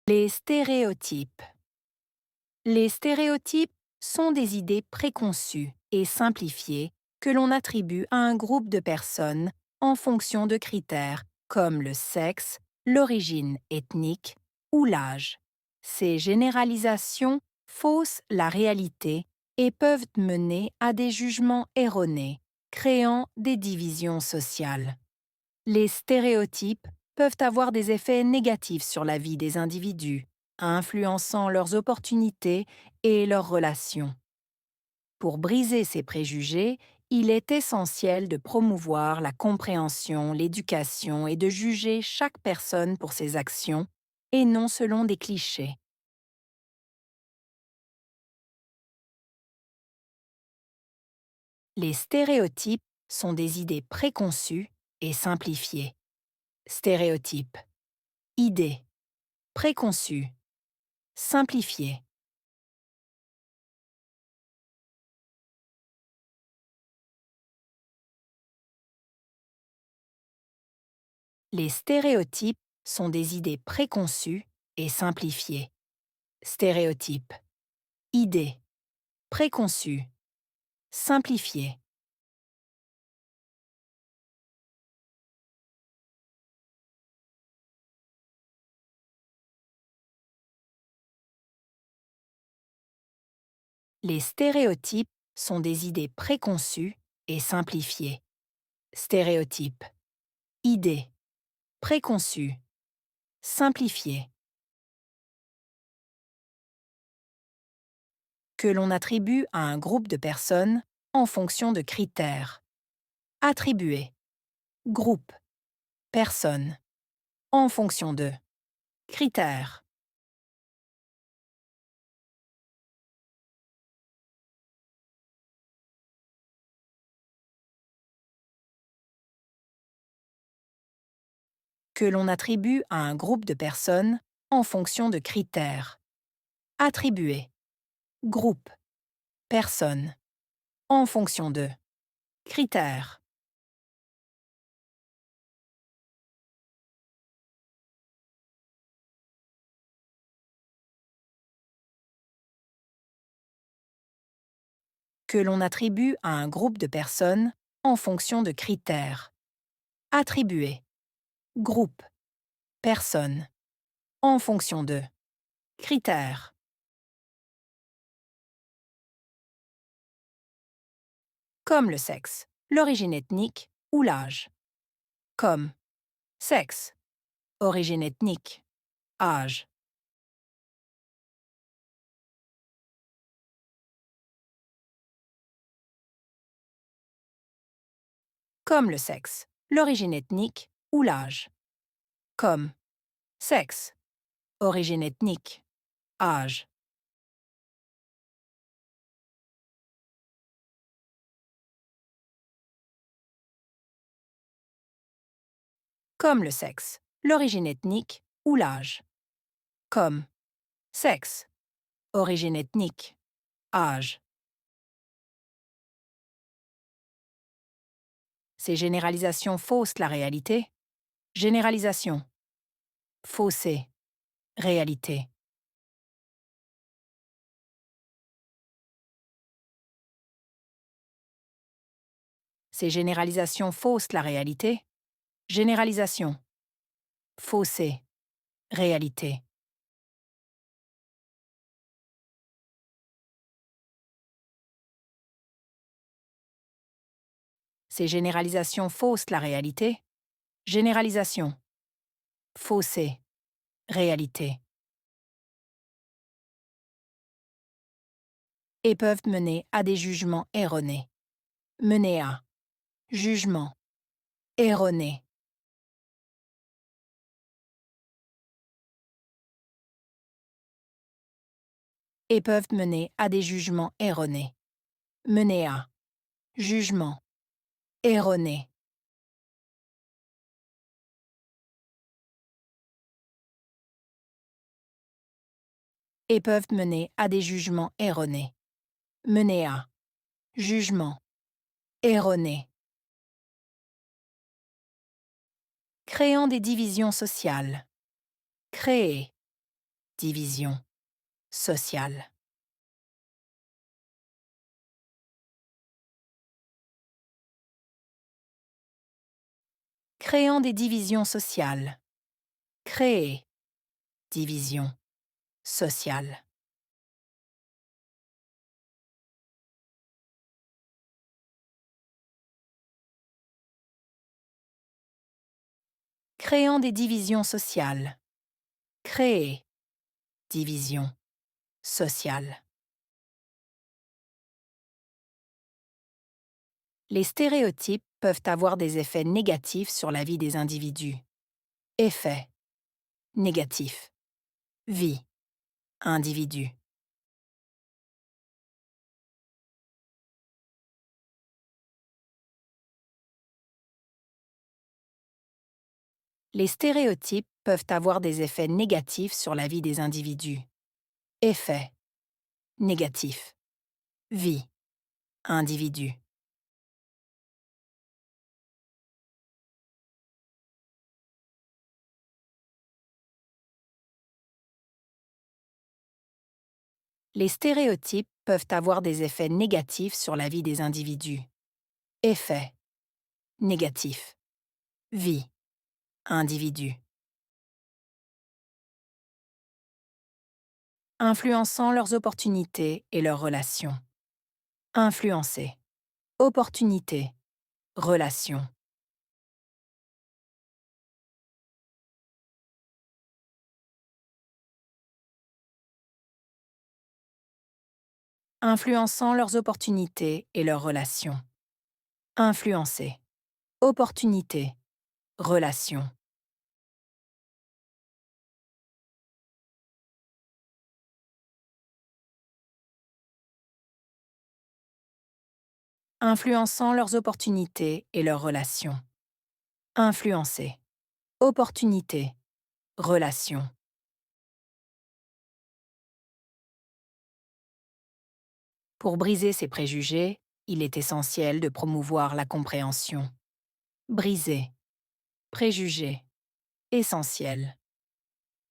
Les stéréotypes. Les stéréotypes sont des idées préconçues et simplifiées que l'on attribue à un groupe de personnes en fonction de critères comme le sexe, l'origine ethnique ou l'âge. Ces généralisations faussent la réalité et peuvent mener à des jugements erronés, créant des divisions sociales. Les stéréotypes peuvent avoir des effets négatifs sur la vie des individus, influençant leurs opportunités et leurs relations. Pour briser ces préjugés, il est essentiel de promouvoir la compréhension, l'éducation et de juger chaque personne pour ses actions et non selon des clichés. Les stéréotypes sont des idées préconçues et simplifiées. Stéréotype. Idée. Préconçue. Simplifiée. Les stéréotypes sont des idées préconçues et simplifiées. Stéréotype. Idée. Préconçue. Simplifiée. Les stéréotypes sont des idées préconçues et simplifiées. Stéréotype. Idée. Préconçue. Simplifiée. Que l'on attribue à un groupe de personnes en fonction de critères. Attribuer. Groupe. Personne. En fonction de. Critères. Que l'on attribue à un groupe de personnes en fonction de critères. Attribuer. Groupe. Personne. En fonction de. Critères. Que l'on attribue à un groupe de personnes en fonction de critères. Attribuer. Groupe. Personne. En fonction de. Critères. Comme le sexe, l'origine ethnique ou l'âge. Comme. Sexe. Origine ethnique. Âge. Comme le sexe, l'origine ethnique ou l'âge. Comme. Sexe. Origine ethnique. Âge. Comme le sexe, l'origine ethnique ou l'âge. Comme. Sexe. Origine ethnique. Âge. Ces généralisations faussent la réalité. Généralisation. Fausser. Réalité. Ces généralisations faussent la réalité. Généralisation. Fausser. Réalité. Ces généralisations faussent la réalité. Généralisation. Fausser. Réalité. Et peuvent mener à des jugements erronés. Mener à. Jugement. Erroné. Et peuvent mener à des jugements erronés. Mener à. Jugement. Erroné. Et peuvent mener à des jugements erronés. Mener à. Jugement. Erroné. Créant des divisions sociales. Créer. division, sociale. Créant des divisions sociales. Créer, division, sociale. Créant des divisions sociales. Créer, division, sociale. Les stéréotypes peuvent avoir des effets négatifs sur la vie des individus. Effet négatif. Vie. Individu. Les stéréotypes peuvent avoir des effets négatifs sur la vie des individus. Effet négatif. Vie. Individu. Les stéréotypes peuvent avoir des effets négatifs sur la vie des individus. Effet négatif. Vie. Individu. Influençant leurs opportunités et leurs relations. Influencer. Opportunité. Relation. Influençant leurs opportunités et leurs relations. Influencer. Opportunité. Relation. Influençant leurs opportunités et leurs relations. Influencer. Opportunité. Relation. Pour briser ces préjugés, il est essentiel de promouvoir la compréhension. Briser. Préjugés. Essentiel.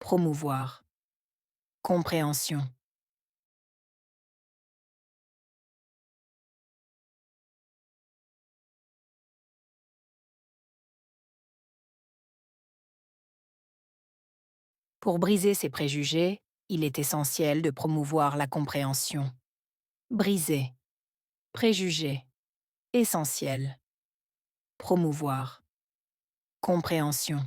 Promouvoir. Compréhension. Pour briser ces préjugés, il est essentiel de promouvoir la compréhension. Briser. Préjugés. Essentiel. Promouvoir. Compréhension.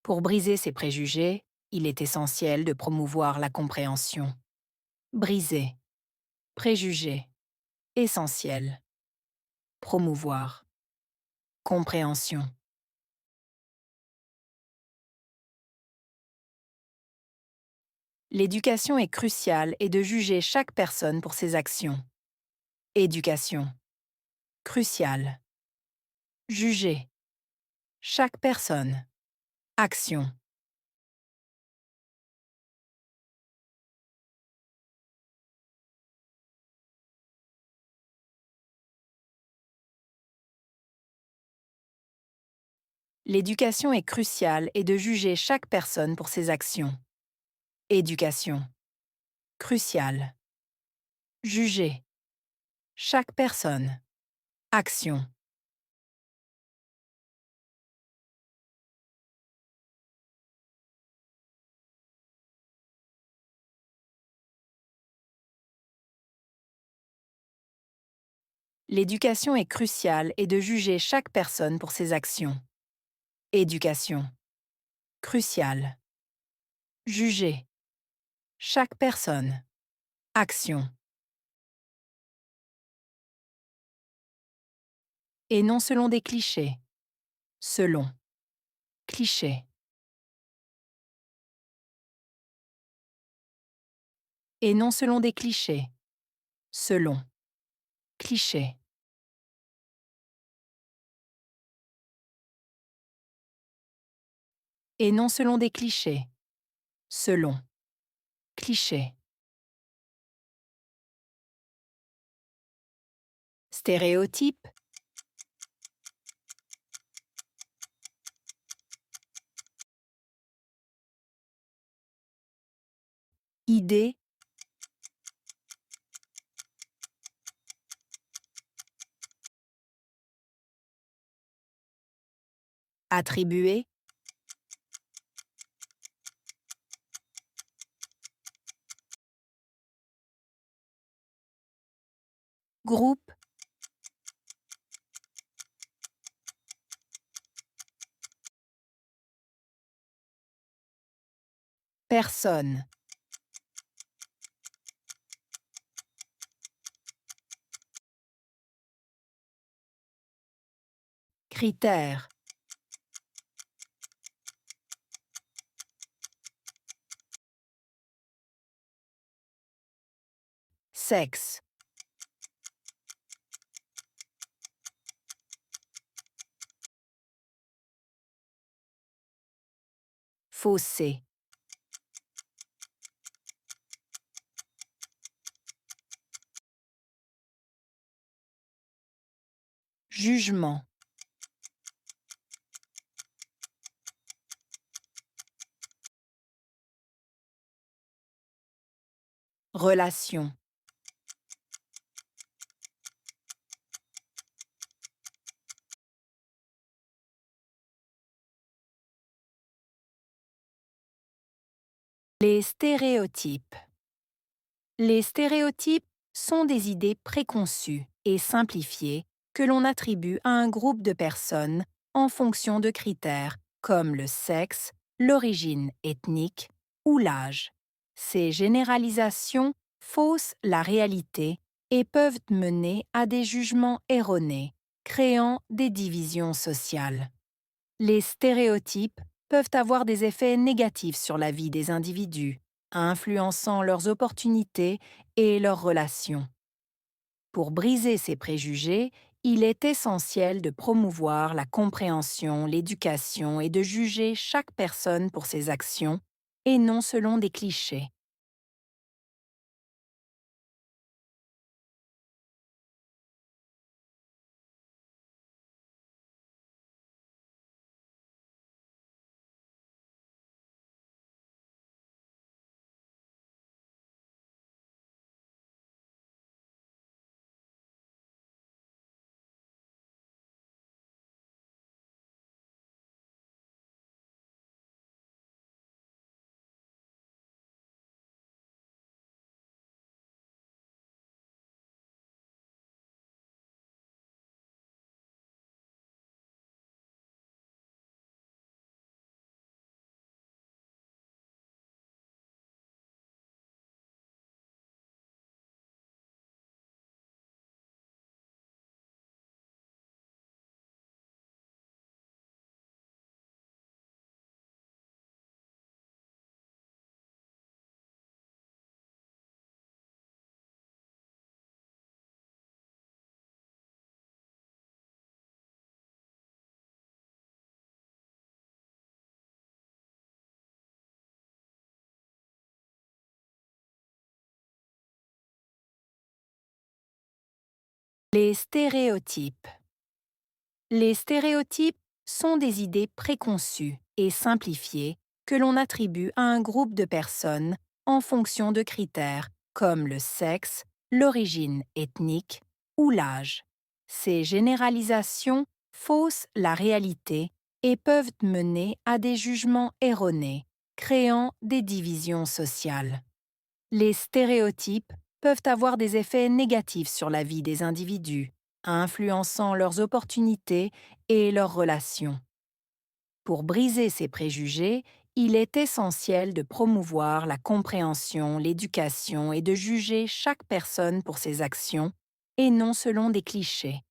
Pour briser ces préjugés, il est essentiel de promouvoir la compréhension. Briser. Préjugés. Essentiel. Promouvoir. Compréhension. L'éducation est cruciale et de juger chaque personne pour ses actions. Éducation. Cruciale. Juger. Chaque personne. Action. L'éducation est cruciale et de juger chaque personne pour ses actions. Éducation. Cruciale. Juger. Chaque personne. Action. L'éducation est cruciale et de juger chaque personne pour ses actions. Éducation. Cruciale. Juger. Chaque personne. Action. Et non selon des clichés. Selon. Cliché. Et non selon des clichés. Selon. Cliché. Et non selon des clichés. Selon. Cliché. Stéréotype, idée, attribuer, groupe, personne, critère, sexe, fossé, jugement, relation, les stéréotypes. Les stéréotypes sont des idées préconçues et simplifiées que l'on attribue à un groupe de personnes en fonction de critères comme le sexe, l'origine ethnique ou l'âge. Ces généralisations faussent la réalité et peuvent mener à des jugements erronés, créant des divisions sociales. Les stéréotypes peuvent avoir des effets négatifs sur la vie des individus, influençant leurs opportunités et leurs relations. Pour briser ces préjugés, il est essentiel de promouvoir la compréhension, l'éducation et de juger chaque personne pour ses actions, et non selon des clichés. Les stéréotypes. Les stéréotypes sont des idées préconçues et simplifiées que l'on attribue à un groupe de personnes en fonction de critères comme le sexe, l'origine ethnique ou l'âge. Ces généralisations faussent la réalité et peuvent mener à des jugements erronés, créant des divisions sociales. Les stéréotypes peuvent avoir des effets négatifs sur la vie des individus, influençant leurs opportunités et leurs relations. Pour briser ces préjugés, il est essentiel de promouvoir la compréhension, l'éducation et de juger chaque personne pour ses actions, et non selon des clichés.